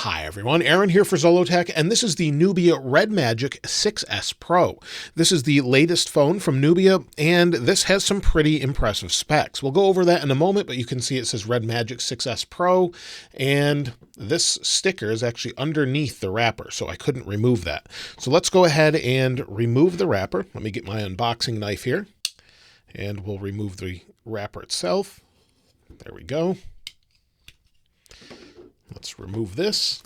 Hi everyone, Aaron here for Zollotech, and this is the Nubia Red Magic 6S Pro. This is the latest phone from Nubia, and this has some pretty impressive specs. We'll go over that in a moment, but you can see it says Red Magic 6S Pro, and this sticker is actually underneath the wrapper, so I couldn't remove that. So let's go ahead and remove the wrapper. Let me get my unboxing knife here, and we'll remove the wrapper itself. There we go. Let's remove this.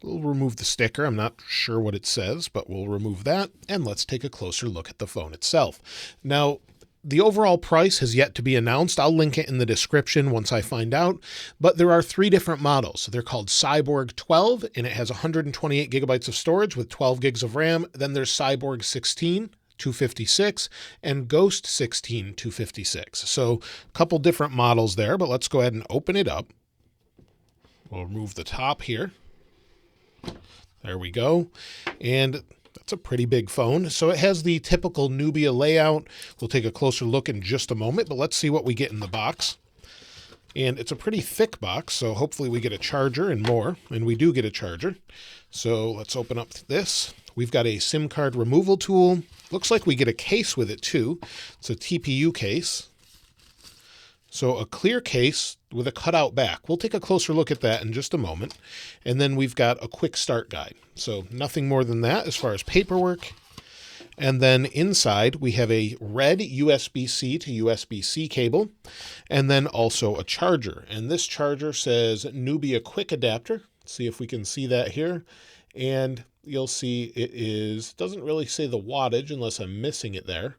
We'll remove the sticker. I'm not sure what it says, but we'll remove that. And let's take a closer look at the phone itself. Now, the overall price has yet to be announced. I'll link it in the description once I find out. But there are three different models. They're called Cyborg 12, and it has 128 gigabytes of storage with 12 gigs of RAM. Then there's Cyborg 16. 256 and Ghost 16 256. So a couple different models there, but let's go ahead and open it up. We'll remove the top here. There we go. And that's a pretty big phone. So it has the typical Nubia layout. We'll take a closer look in just a moment, but let's see what we get in the box. And it's a pretty thick box, so hopefully we get a charger and more, and we do get a charger. So let's open up this. We've got a SIM card removal tool. Looks like we get a case with it too. It's a TPU case. So a clear case with a cutout back. We'll take a closer look at that in just a moment. And then we've got a quick start guide. So nothing more than that as far as paperwork. And then inside we have a red USB-C to USB-C cable, and then also a charger. And this charger says Nubia Quick Adapter. Let's see if we can see that here. And you'll see it doesn't really say the wattage unless I'm missing it there.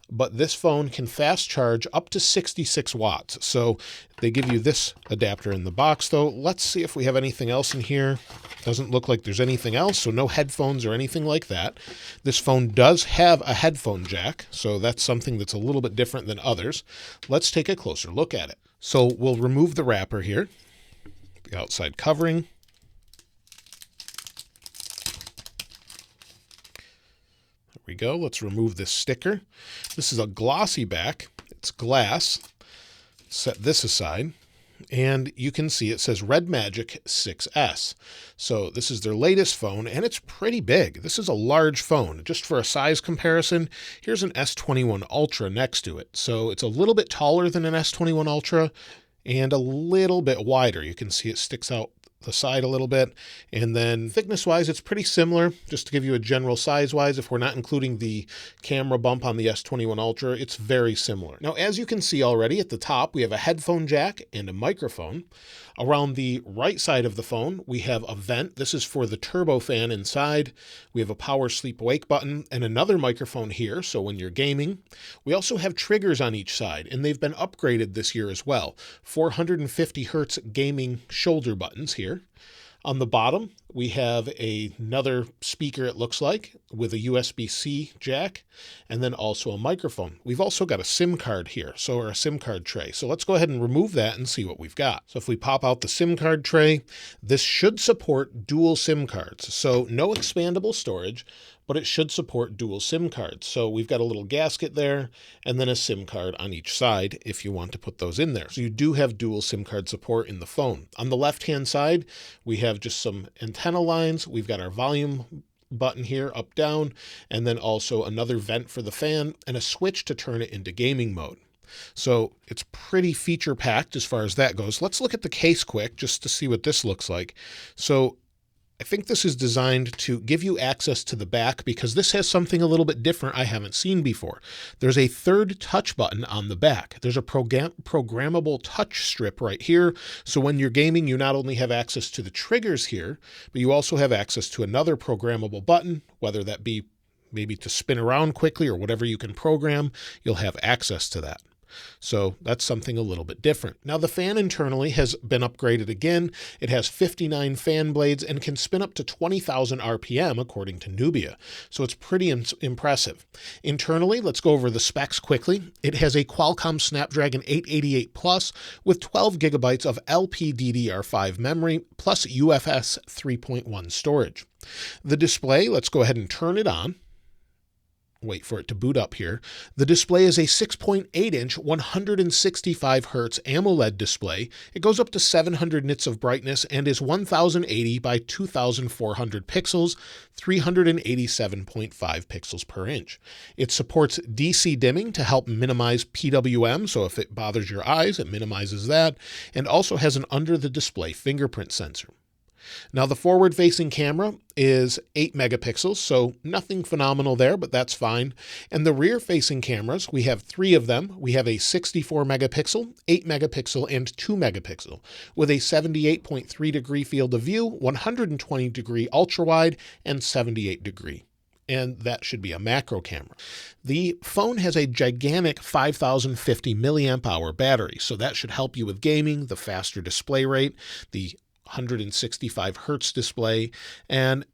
But this phone can fast charge up to 66 watts. So they give you this adapter in the box though. Let's see if we have anything else in here. Doesn't look like there's anything else, so no headphones or anything like that. This phone does have a headphone jack, so that's something that's a little bit different than others. Let's take a closer look at it. So we'll remove the wrapper here, the outside covering. We go. Let's remove this sticker. This is a glossy back. It's glass. Set this aside. And you can see it says Red Magic 6S. So this is their latest phone, and it's pretty big. This is a large phone. Just for a size comparison, here's an S21 Ultra next to it. So it's a little bit taller than an S21 Ultra and a little bit wider. You can see it sticks out the side a little bit, and then thickness wise it's pretty similar. Just to give you a general size wise, if we're not including the camera bump on the S21 Ultra, it's very similar. Now as you can see already at the top, we have a headphone jack and a microphone. Around the right side of the phone we have a vent. This is for the turbo fan inside. We have a power sleep wake button and another microphone here, so when you're gaming. We also have triggers on each side, and they've been upgraded this year as well. 450 hertz gaming shoulder buttons here. On the bottom, we have another speaker, it looks like, with a USB-C jack, and then also a microphone. We've also got a SIM card here, or a SIM card tray. So let's go ahead and remove that and see what we've got. So if we pop out the SIM card tray, this should support dual SIM cards. So no expandable storage, but it should support dual SIM cards. So we've got a little gasket there, and then a SIM card on each side if you want to put those in there. So you do have dual SIM card support in the phone. On the left-hand side, we have just some antenna lines. We've got our volume button here, up, down, and then also another vent for the fan and a switch to turn it into gaming mode. So it's pretty feature packed as far as that goes. Let's look at the case quick just to see what this looks like. So I think this is designed to give you access to the back because this has something a little bit different I haven't seen before. There's a third touch button on the back. There's a programmable touch strip right here. So when you're gaming, you not only have access to the triggers here, but you also have access to another programmable button, whether that be maybe to spin around quickly or whatever you can program, you'll have access to that. So that's something a little bit different. Now the fan internally has been upgraded again. It has 59 fan blades and can spin up to 20,000 RPM according to Nubia. So it's pretty impressive. Internally, let's go over the specs quickly. It has a Qualcomm Snapdragon 888 Plus with 12 gigabytes of LPDDR5 memory plus UFS 3.1 storage. The display, let's go ahead and turn it on. wait for it to boot up here. The display is a 6.8-inch 165 Hz AMOLED display. It goes up to 700 nits of brightness and is 1080 by 2400 pixels, 387.5 pixels per inch. It supports DC dimming to help minimize PWM, so if it bothers your eyes, it minimizes that, and also has an under-the-display fingerprint sensor. Now, the forward-facing camera is 8 megapixels, so nothing phenomenal there, but that's fine. And the rear-facing cameras, we have 3 of them. We have a 64 megapixel, 8 megapixel, and 2 megapixel with a 78.3 degree field of view, 120 degree ultra-wide, and 78 degree. And that should be a macro camera. The phone has a gigantic 5050 milliamp hour battery, so that should help you with gaming, the faster display rate, the 165 Hertz display, and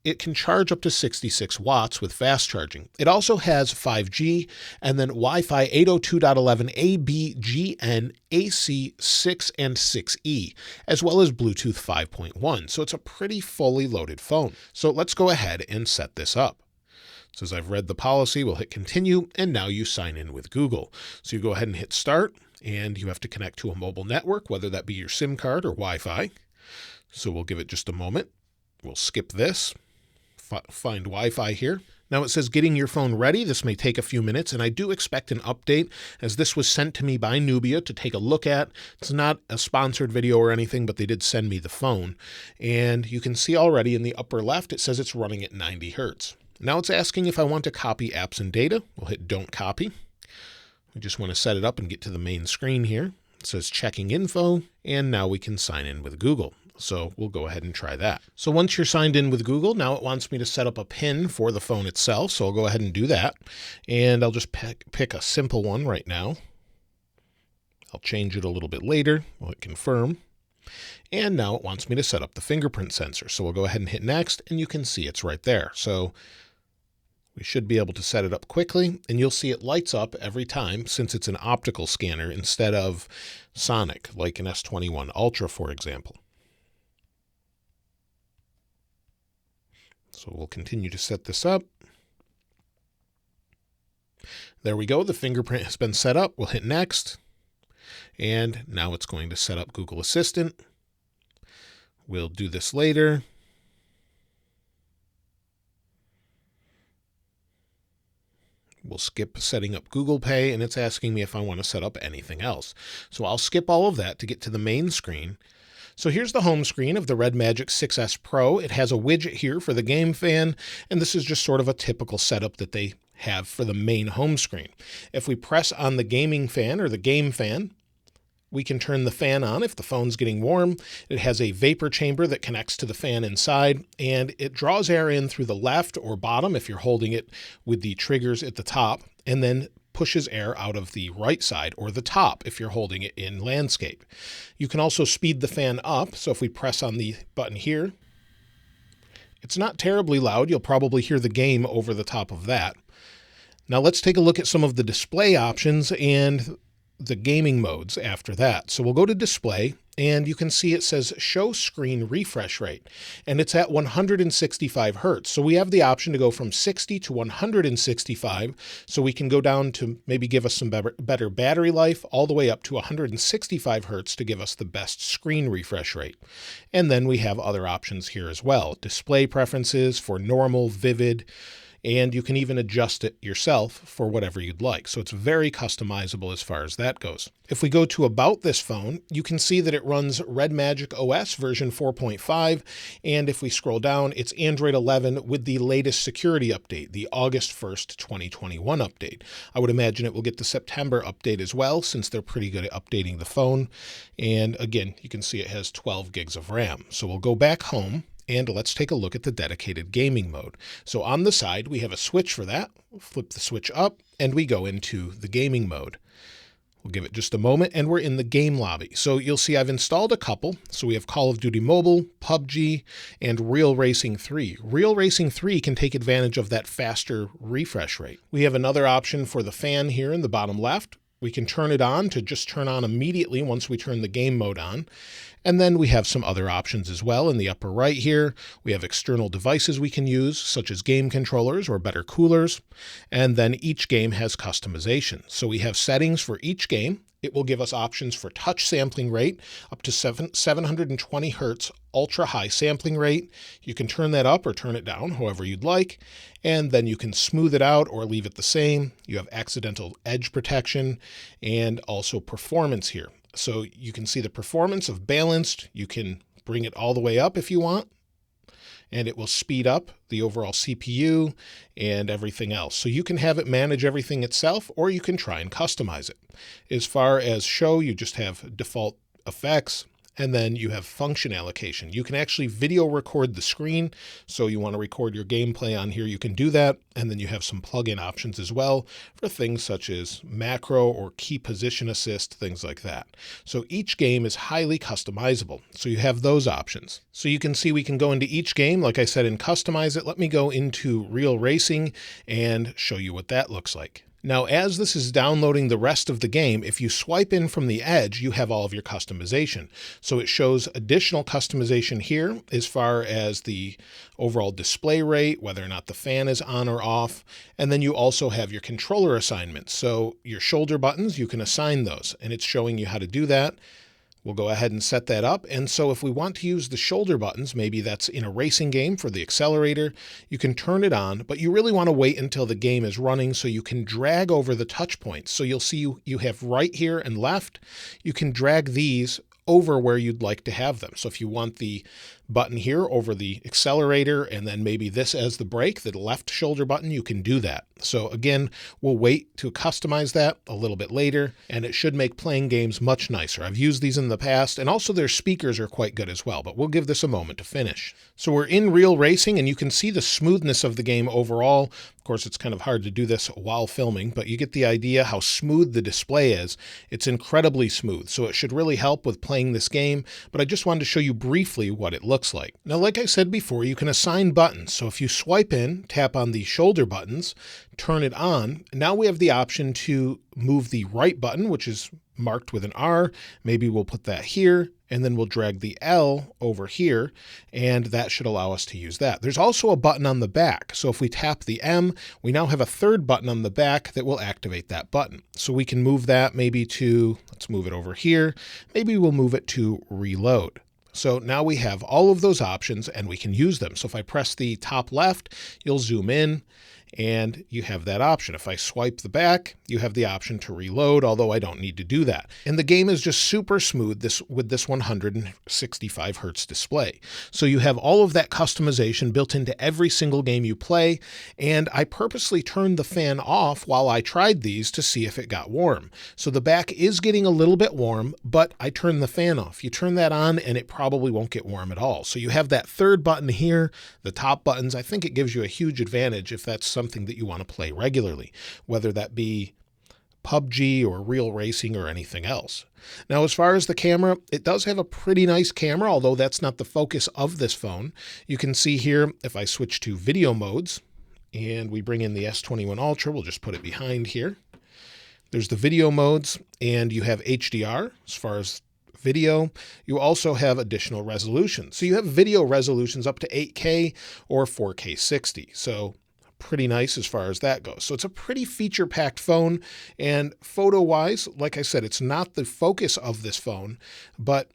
it can charge up to 66 watts with fast charging. It also has 5G and then Wi-Fi 802.11 ABGN AC 6 and 6E, as well as Bluetooth 5.1. So it's a pretty fully loaded phone. So let's go ahead and set this up. So as I've read the policy, we'll hit continue, and now you sign in with Google. So you go ahead and hit start, and you have to connect to a mobile network, whether that be your SIM card or Wi-Fi. So we'll give it just a moment. We'll skip this, find Wi-Fi here. Now it says getting your phone ready. This may take a few minutes, and I do expect an update as this was sent to me by Nubia to take a look at. It's not a sponsored video or anything, but they did send me the phone. And you can see already in the upper left, it says it's running at 90 Hertz. Now it's asking if I want to copy apps and data. We'll hit don't copy. We just want to set it up and get to the main screen here. It says checking info, and now we can sign in with Google. So we'll go ahead and try that. So once you're signed in with Google, now it wants me to set up a PIN for the phone itself. So I'll go ahead and do that. And I'll just pick a simple one right now. I'll change it a little bit later. We'll hit confirm. And now it wants me to set up the fingerprint sensor. So we'll go ahead and hit next, and you can see it's right there. So we should be able to set it up quickly, and you'll see it lights up every time since it's an optical scanner instead of sonic, like an S21 Ultra, for example. So we'll continue to set this up. There we go. The fingerprint has been set up. We'll hit next. And now it's going to set up Google Assistant. We'll do this later. We'll skip setting up Google Pay, and it's asking me if I want to set up anything else. So I'll skip all of that to get to the main screen. So here's the home screen of the Red Magic 6S Pro. It has a widget here for the game fan, and this is just sort of a typical setup that they have for the main home screen. If we press on the gaming fan or the game fan, we can turn the fan on if the phone's getting warm. It has a vapor chamber that connects to the fan inside, and it draws air in through the left or bottom if you're holding it with the triggers at the top, and then pushes air out of the right side or the top if you're holding it in landscape. You can also speed the fan up. So if we press on the button here, it's not terribly loud. You'll probably hear the game over the top of that. Now let's take a look at some of the display options and the gaming modes after that. So we'll go to display, and you can see it says show screen refresh rate, and it's at 165 Hertz. So we have the option to go from 60 to 165. So we can go down to maybe give us some better battery life, all the way up to 165 Hertz to give us the best screen refresh rate. And then we have other options here as well. Display preferences for normal, vivid, and you can even adjust it yourself for whatever you'd like. So it's very customizable as far as that goes. If we go to About this phone, you can see that it runs Red Magic OS version 4.5. And if we scroll down, it's Android 11 with the latest security update, the August 1st, 2021 update. I would imagine it will get the September update as well, since they're pretty good at updating the phone. And again, you can see it has 12 gigs of RAM. So we'll go back home. And let's take a look at the dedicated gaming mode. So on the side, we have a switch for that. We'll flip the switch up, and we go into the gaming mode. We'll give it just a moment, and we're in the game lobby. So you'll see I've installed a couple. So we have Call of Duty Mobile, PUBG, and Real Racing 3. Real Racing 3 can take advantage of that faster refresh rate. We have another option for the fan here in the bottom left. We can turn it on to just turn on immediately once we turn the game mode on. And then we have some other options as well. In the upper right here, we have external devices we can use, such as game controllers or better coolers. And then each game has customization. So we have settings for each game. It will give us options for touch sampling rate up to 720 hertz ultra high sampling rate. You can turn that up or turn it down, however you'd like. And then you can smooth it out or leave it the same. You have accidental edge protection and also performance here. So you can see the performance of balanced. You can bring it all the way up if you want, and it will speed up the overall CPU and everything else. So you can have it manage everything itself, or you can try and customize it. As far as show, you just have default effects, and then you have function allocation. You can actually video record the screen. So you want to record your gameplay on here, you can do that. And then you have some plugin options as well for things such as macro or key position assist, things like that. So each game is highly customizable. So you have those options. So you can see we can go into each game, like I said, and customize it. Let me go into Real Racing and show you what that looks like. Now, as this is downloading the rest of the game, if you swipe in from the edge, you have all of your customization. So it shows additional customization here as far as the overall display rate, whether or not the fan is on or off. And then you also have your controller assignments. So your shoulder buttons, you can assign those, and it's showing you how to do that. We'll go ahead and set that up. And so if we want to use the shoulder buttons, maybe that's in a racing game for the accelerator, you can turn it on, but you really want to wait until the game is running so you can drag over the touch points. So you'll see you have right here and left. You can drag these over where you'd like to have them. So if you want the button here over the accelerator and then maybe this as the brake, the left shoulder button, you can do that. So again, we'll wait to customize that a little bit later, and it should make playing games much nicer. I've used these in the past, and also their speakers are quite good as well, but we'll give this a moment to finish. So we're in Real Racing, and you can see the smoothness of the game overall. Of course, it's kind of hard to do this while filming, but you get the idea how smooth the display is. It's incredibly smooth, so it should really help with playing this game, but I just wanted to show you briefly what it looks like. Now, like I said before, you can assign buttons. So if you swipe in, tap on the shoulder buttons, turn it on, now we have the option to move the right button, which is marked with an R. Maybe we'll put that here, and then we'll drag the L over here, and that should allow us to use that. There's also a button on the back. So if we tap the M, we now have a third button on the back that will activate that button. So we can move that maybe to, let's move it over here. Maybe we'll move it to reload. So now we have all of those options and we can use them. So if I press the top left, you'll zoom in and you have that option. If I swipe the back, you have the option to reload, although I don't need to do that. And the game is just super smooth with this 165 hertz display. So you have all of that customization built into every single game you play. And I purposely turned the fan off while I tried these to see if it got warm. So the back is getting a little bit warm, but I turned the fan off. You turn that on and it probably won't get warm at all. So you have that third button here, the top buttons. I think it gives you a huge advantage if that's something that you want to play regularly, whether that be PUBG or Real Racing or anything else. Now, as far as the camera, it does have a pretty nice camera, although that's not the focus of this phone. You can see here, if I switch to video modes and we bring in the S21 Ultra, we'll just put it behind here. There's the video modes, and you have HDR as far as video. You also have additional resolutions. So you have video resolutions up to 8K or 4K 60. So pretty nice as far as that goes. So it's a pretty feature-packed phone, and photo-wise, like I said, it's not the focus of this phone, but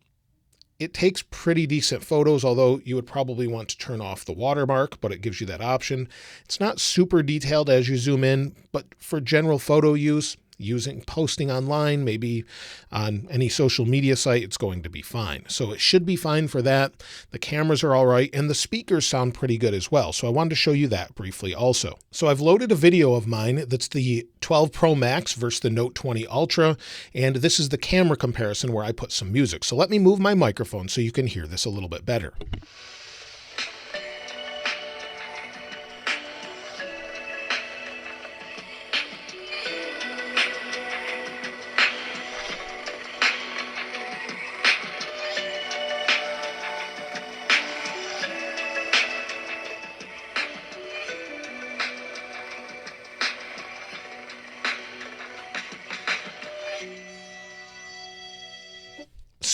it takes pretty decent photos, although you would probably want to turn off the watermark, but it gives you that option. It's not super detailed as you zoom in, but for general photo use, posting online, maybe on any social media site, it's going to be fine. So it should be fine for that. The cameras are all right, and the speakers sound pretty good as well. So I wanted to show you that briefly also. So I've loaded a video of mine that's the 12 Pro Max versus the Note 20 Ultra, and this is the camera comparison where I put some music. So let me move my microphone so you can hear this a little bit better.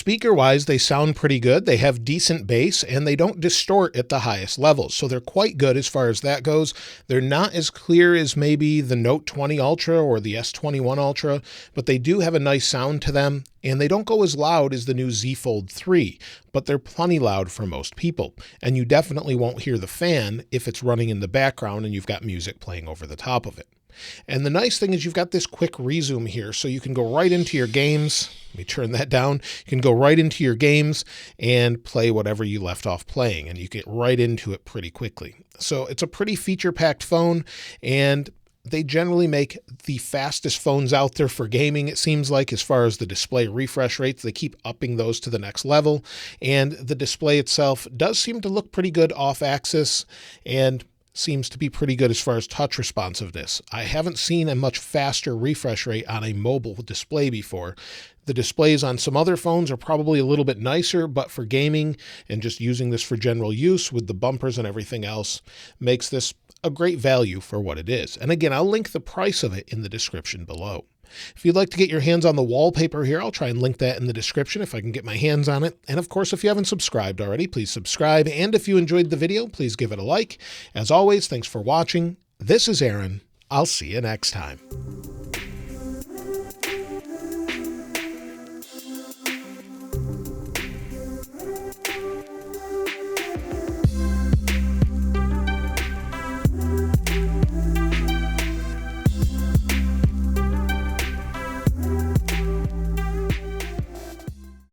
Speaker-wise, they sound pretty good. They have decent bass, and they don't distort at the highest levels. So they're quite good as far as that goes. They're not as clear as maybe the Note 20 Ultra or the S21 Ultra, but they do have a nice sound to them, and they don't go as loud as the new Z Fold 3, but they're plenty loud for most people. And you definitely won't hear the fan if it's running in the background and you've got music playing over the top of it. And the nice thing is you've got this quick resume here, so you can go right into your games. Let me turn that down. You can go right into your games and play whatever you left off playing, and you get right into it pretty quickly. So it's a pretty feature-packed phone, and they generally make the fastest phones out there for gaming, it seems like, as far as the display refresh rates. They keep upping those to the next level, and the display itself does seem to look pretty good off-axis, and seems to be pretty good as far as touch responsiveness. I haven't seen a much faster refresh rate on a mobile display before. The displays on some other phones are probably a little bit nicer, but for gaming and just using this for general use with the bumpers and everything else makes this a great value for what it is. And again, I'll link the price of it in the description below. If you'd like to get your hands on the wallpaper here, I'll try and link that in the description if I can get my hands on it. And of course, if you haven't subscribed already, please subscribe. And if you enjoyed the video, please give it a like. As always, thanks for watching. This is Aaron. I'll see you next time.